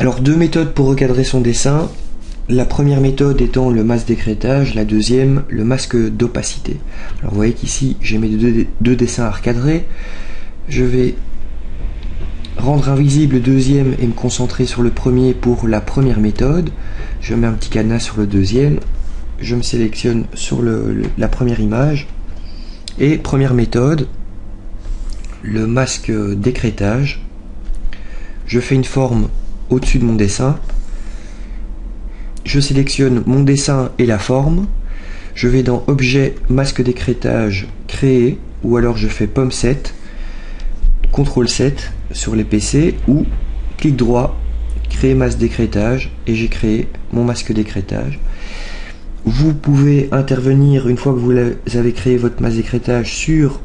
Alors deux méthodes pour recadrer son dessin. La première méthode étant le masque d'écrêtage, la deuxième le masque d'opacité. Alors vous voyez qu'ici j'ai mes deux dessins à recadrer. Je vais rendre invisible le deuxième et me concentrer sur le premier pour la première méthode. Je mets un petit cadenas sur le deuxième. Je me sélectionne sur la première image. Et première méthode, le masque d'écrêtage. Je fais une forme au-dessus de mon dessin. Je sélectionne mon dessin et la forme. Je vais dans Objet, masque d'écrêtage, créer, ou alors je fais Pomme 7, CTRL 7 sur les PC, ou clic droit, créer masque d'écrêtage, et j'ai créé mon masque d'écrêtage. Vous pouvez intervenir une fois que vous avez créé votre masque d'écrêtage sur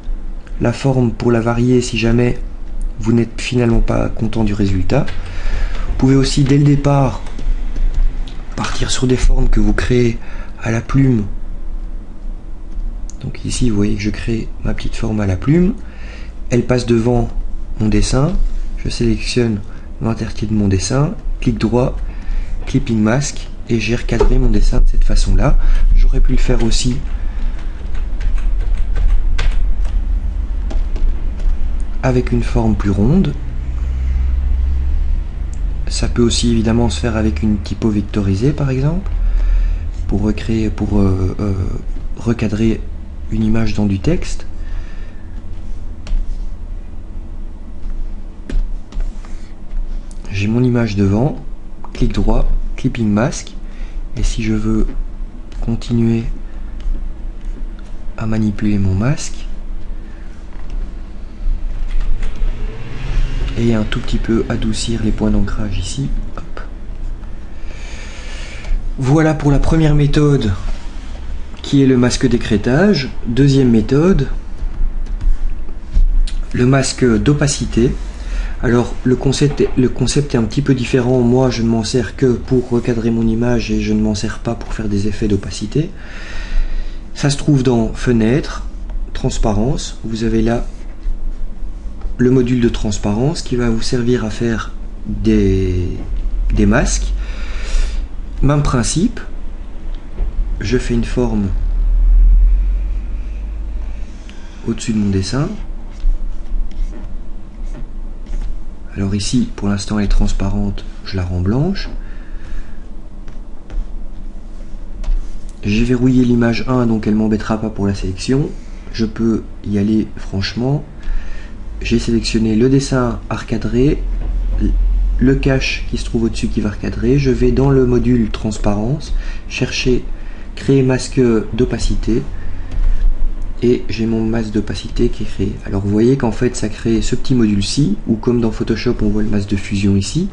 la forme pour la varier si jamais vous n'êtes finalement pas content du résultat. Vous pouvez aussi dès le départ partir sur des formes que vous créez à la plume. Donc ici vous voyez que je crée ma petite forme à la plume, elle passe devant mon dessin, je sélectionne l'entièreté de mon dessin, clic droit, clipping mask, et j'ai recadré mon dessin de cette façon là. J'aurais pu le faire aussi avec une forme plus ronde. Ça peut aussi évidemment se faire avec une typo vectorisée par exemple, pour recadrer une image dans du texte. J'ai mon image devant, clic droit, clipping mask, et si je veux continuer à manipuler mon masque et un tout petit peu adoucir les points d'ancrage ici, hop. Voilà pour la première méthode qui est le masque d'écrêtage. Deuxième méthode, le masque d'opacité. Alors le concept est un petit peu différent. Moi je ne m'en sers que pour recadrer mon image et je ne m'en sers pas pour faire des effets d'opacité. Ça se trouve dans Fenêtre, Transparence. Vous avez là le module de transparence qui va vous servir à faire des masques. Même principe, je fais une forme au-dessus de mon dessin. Alors ici, pour l'instant, elle est transparente, je la rends blanche. J'ai verrouillé l'image 1, donc elle ne m'embêtera pas pour la sélection. Je peux y aller franchement. J'ai sélectionné le dessin à recadrer, le cache qui se trouve au-dessus qui va recadrer. Je vais dans le module transparence, chercher créer masque d'opacité. Et j'ai mon masque d'opacité qui est créé. Alors vous voyez qu'en fait ça crée ce petit module-ci, ou comme dans Photoshop on voit le masque de fusion ici.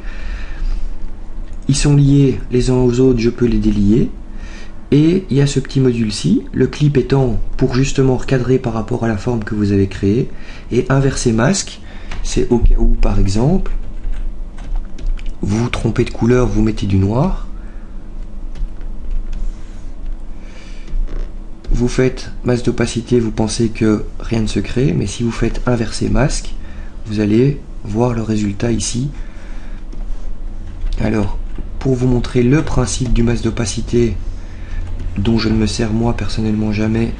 Ils sont liés les uns aux autres, je peux les délier. Et il y a ce petit module-ci, le clip étant pour justement recadrer par rapport à la forme que vous avez créée. Et inverser masque, c'est au cas où par exemple, vous vous trompez de couleur, vous mettez du noir. Vous faites masque d'opacité, vous pensez que rien ne se crée, mais si vous faites inverser masque, vous allez voir le résultat ici. Alors, pour vous montrer le principe du masque d'opacité, dont je ne me sers moi personnellement jamais,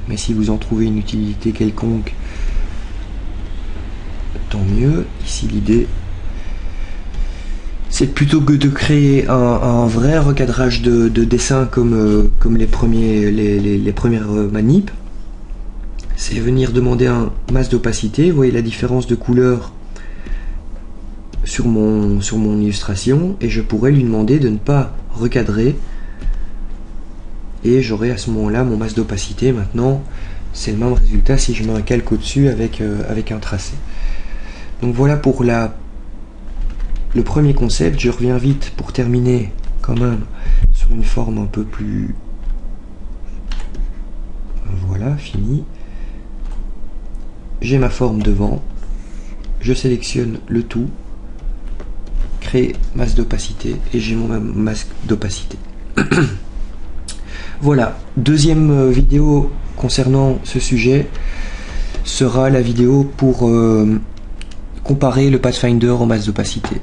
mais si vous en trouvez une utilité quelconque, tant mieux. Ici l'idée, c'est plutôt que de créer un vrai recadrage de dessin comme les premières manips, c'est venir demander un masque d'opacité. Vous voyez la différence de couleur sur mon illustration, et je pourrais lui demander de ne pas recadrer, et j'aurai à ce moment-là mon masque d'opacité. Maintenant, c'est le même résultat si je mets un calque au-dessus avec un tracé. Donc voilà pour le premier concept. Je reviens vite pour terminer quand même sur une forme un peu plus... Voilà, fini. J'ai ma forme devant. Je sélectionne le tout. Créer masque d'opacité et j'ai mon masque d'opacité. Voilà, deuxième vidéo concernant ce sujet sera la vidéo pour comparer le Pathfinder au masque d'opacité.